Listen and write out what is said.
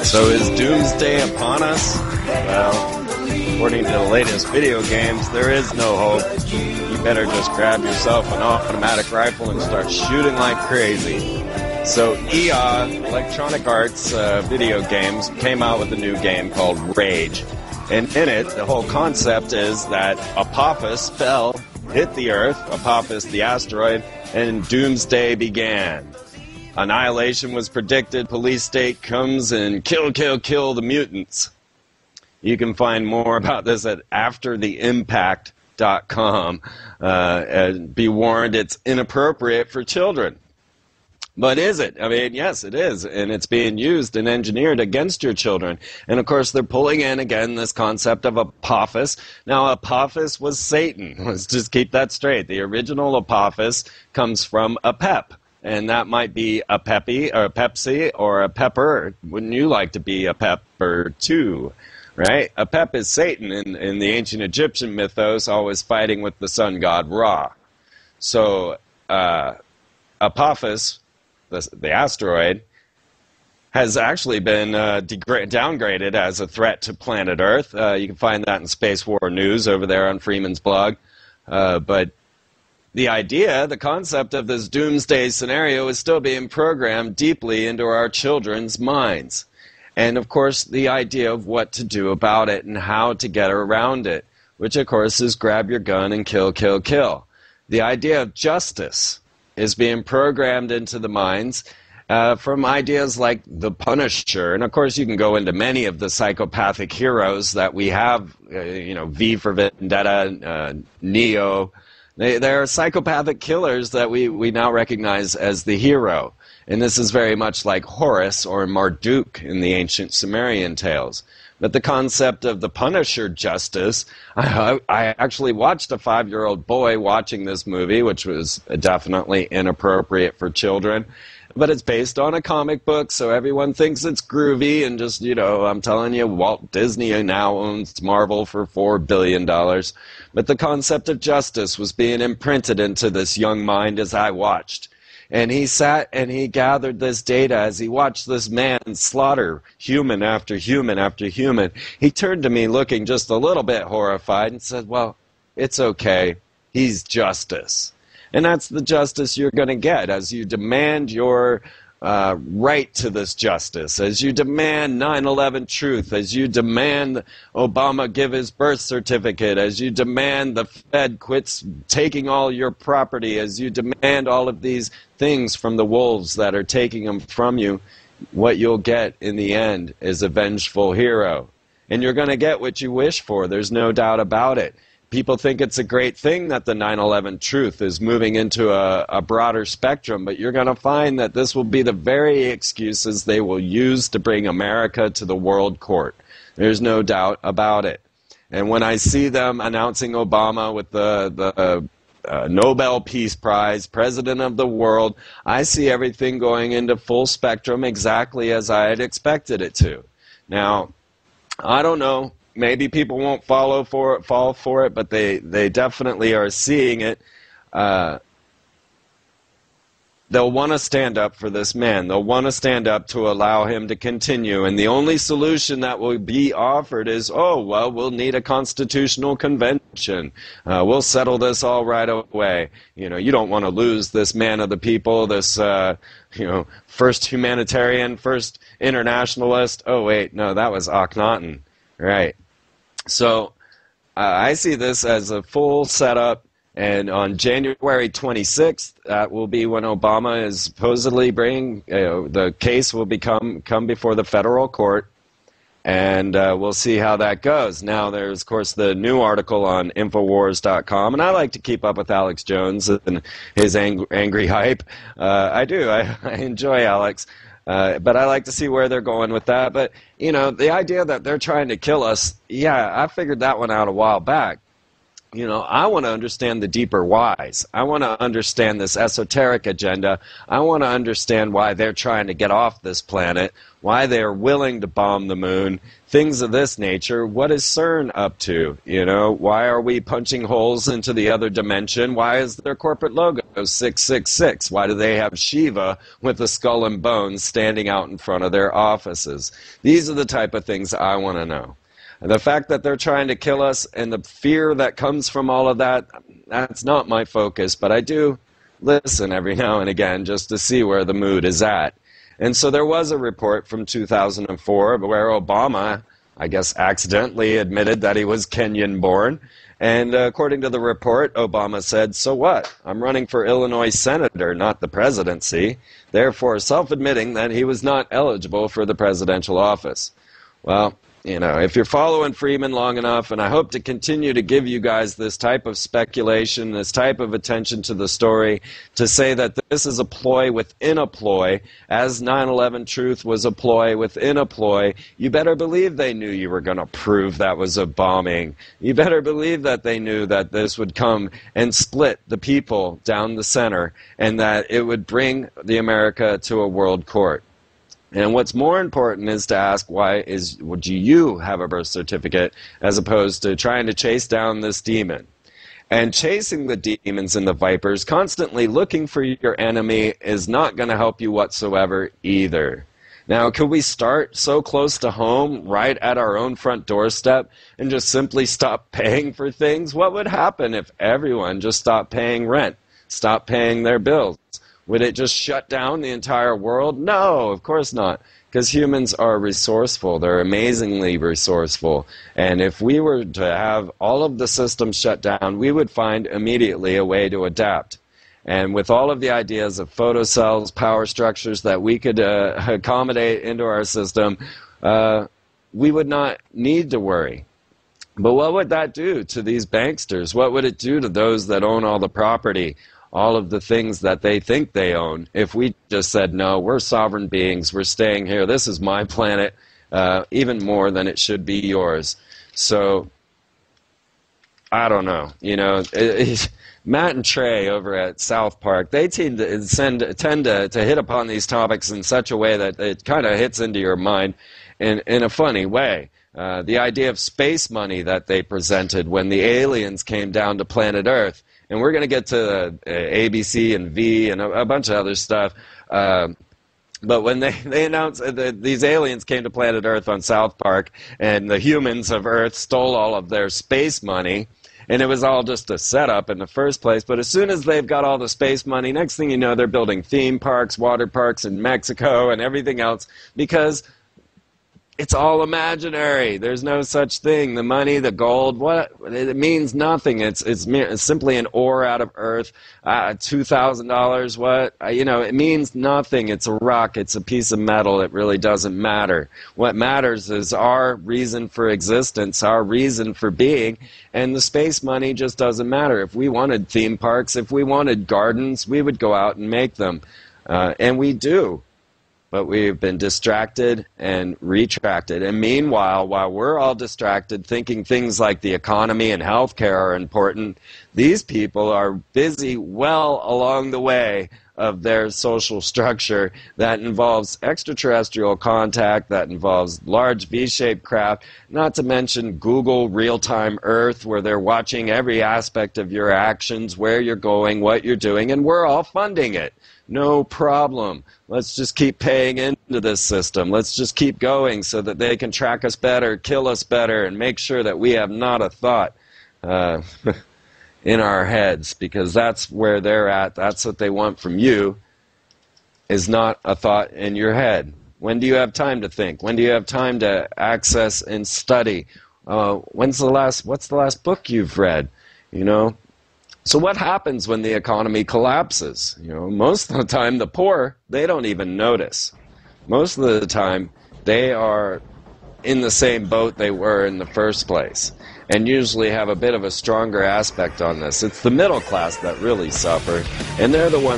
So is doomsday upon us? Well, according to the latest video games, there is no hope. You better just grab yourself an automatic rifle and start shooting like crazy. So EA, Electronic Arts video games, came out with a new game called Rage. And in it, the whole concept is that Apophis fell, hit the Earth, Apophis the asteroid, and doomsday began. Annihilation was predicted. Police state comes and kill the mutants. You can find more about this at aftertheimpact.com. And be warned, it's inappropriate for children. But is it? I mean, yes, it is. And it's being used and engineered against your children. And, of course, they're pulling in, again, this concept of Apophis. Now, Apophis was Satan. Let's just keep that straight. The original Apophis comes from a pep. And that might be a Peppy or a Pepsi or a pepper. Wouldn't you like to be a pepper too? Right? A pep is Satan in the ancient Egyptian mythos, always fighting with the sun god Ra. So Apophis, the asteroid, has actually been downgraded as a threat to planet Earth. You can find that in Space War News over there on Freeman's blog. But the idea, the concept of this doomsday scenario is still being programmed deeply into our children's minds. And, of course, the idea of what to do about it and how to get around it, which, of course, is grab your gun and kill. The idea of justice is being programmed into the minds from ideas like the Punisher. And, of course, you can go into many of the psychopathic heroes that we have, V for Vendetta, Neo. They are psychopathic killers that we now recognize as the hero. And this is very much like Horus or Marduk in the ancient Sumerian tales. But the concept of the Punisher justice, I actually watched a 5-year-old boy watching this movie, which was definitely inappropriate for children. But it's based on a comic book, so everyone thinks it's groovy. And just, I'm telling you, Walt Disney now owns Marvel for $4 billion. But the concept of justice was being imprinted into this young mind as I watched. And he sat and he gathered this data as he watched this man slaughter human after human after human. He turned to me looking just a little bit horrified and said, well, it's okay. He's justice. And that's the justice you're going to get as you demand your right to this justice, as you demand 9/11 truth, as you demand Obama give his birth certificate, as you demand the Fed quits taking all your property, as you demand all of these things from the wolves that are taking them from you. What you'll get in the end is a vengeful hero. And you're going to get what you wish for. There's no doubt about it. People think it's a great thing that the 9/11 truth is moving into a broader spectrum, but you're going to find that this will be the very excuses they will use to bring America to the world court. There's no doubt about it. And when I see them announcing Obama with the Nobel Peace Prize, President of the World, I see everything going into full spectrum exactly as I had expected it to. Now, I don't know. Maybe people won't fall for it, but they definitely are seeing it. They'll want to stand up for this man. They'll want to stand up to allow him to continue. And the only solution that will be offered is, we'll need a constitutional convention. We'll settle this all right away. You don't want to lose this man of the people, this, first humanitarian, first internationalist. Oh, wait, no, that was Akhenaten. Right. So I see this as a full setup, and on January 26th, that will be when Obama is supposedly bringing, the case will come before the federal court, and we'll see how that goes. Now, there's, of course, the new article on Infowars.com, and I like to keep up with Alex Jones and his angry hype. I do. I enjoy Alex. But I like to see where they're going with that. But, the idea that they're trying to kill us, yeah, I figured that one out a while back. You know, I want to understand the deeper whys. I want to understand this esoteric agenda. I want to understand why they're trying to get off this planet, why they're willing to bomb the moon, things of this nature. What is CERN up to? You know, why are we punching holes into the other dimension? Why is their corporate logo 666? Why do they have Shiva with a skull and bones standing out in front of their offices? These are the type of things I want to know. The fact that they're trying to kill us and the fear that comes from all of that, that's not my focus. But I do listen every now and again just to see where the mood is at. And so there was a report from 2004 where Obama, I guess, accidentally admitted that he was Kenyan-born. And according to the report, Obama said, "So what? I'm running for Illinois senator, not the presidency," therefore self-admitting that he was not eligible for the presidential office. Well, you know, if you're following Freeman long enough, and I hope to continue to give you guys this type of speculation, this type of attention to the story, to say that this is a ploy within a ploy, as 9/11 Truth was a ploy within a ploy, you better believe they knew you were going to prove that was a bombing. You better believe that they knew that this would come and split the people down the center, and that it would bring the America to a world court. And what's more important is to ask, would you have a birth certificate as opposed to trying to chase down this demon? And chasing the demons and the vipers, constantly looking for your enemy, is not going to help you whatsoever either. Now, could we start so close to home, right at our own front doorstep, and just simply stop paying for things? What would happen if everyone just stopped paying rent, stopped paying their bills? Would it just shut down the entire world? No, of course not, because humans are resourceful. They're amazingly resourceful. And if we were to have all of the systems shut down, we would find immediately a way to adapt. And with all of the ideas of photocells, power structures that we could accommodate into our system, we would not need to worry. But what would that do to these banksters? What would it do to those that own all the property, all of the things that they think they own, if we just said, no, we're sovereign beings, we're staying here, this is my planet, even more than it should be yours? So, I don't know. You know, Matt and Trey over at South Park, they tend to hit upon these topics in such a way that it kind of hits into your mind in a funny way. The idea of space money that they presented when the aliens came down to planet Earth. And we're going to get to ABC and V and a bunch of other stuff. But when they announced that these aliens came to planet Earth on South Park, and the humans of Earth stole all of their space money, and it was all just a setup in the first place. But as soon as they've got all the space money, next thing you know, they're building theme parks, water parks in Mexico, and everything else, because it's all imaginary. There's no such thing. The money, the gold, what? It means nothing. It's simply an ore out of earth. $2,000, what? You know, it means nothing. It's a rock. It's a piece of metal. It really doesn't matter. What matters is our reason for existence, our reason for being, and the space money just doesn't matter. If we wanted theme parks, if we wanted gardens, we would go out and make them. And we do. But we've been distracted and retracted. And meanwhile, while we're all distracted thinking things like the economy and healthcare are important, these people are busy well along the way of their social structure that involves extraterrestrial contact, that involves large V-shaped craft, not to mention Google real-time Earth, where they're watching every aspect of your actions, where you're going, what you're doing, and we're all funding it. No problem. Let's just keep paying into this system. Let's just keep going so that they can track us better, kill us better, and make sure that we have not a thought in our heads, because that's where they're at. That's what they want from you, is not a thought in your head. When do you have time to think? When do you have time to access and study? What's the last book you've read? You know? So what happens when the economy collapses? You know, most of the time the poor, they don't even notice. Most of the time they are in the same boat they were in the first place, and usually have a bit of a stronger aspect on this. It's the middle class that really suffer, and they're the ones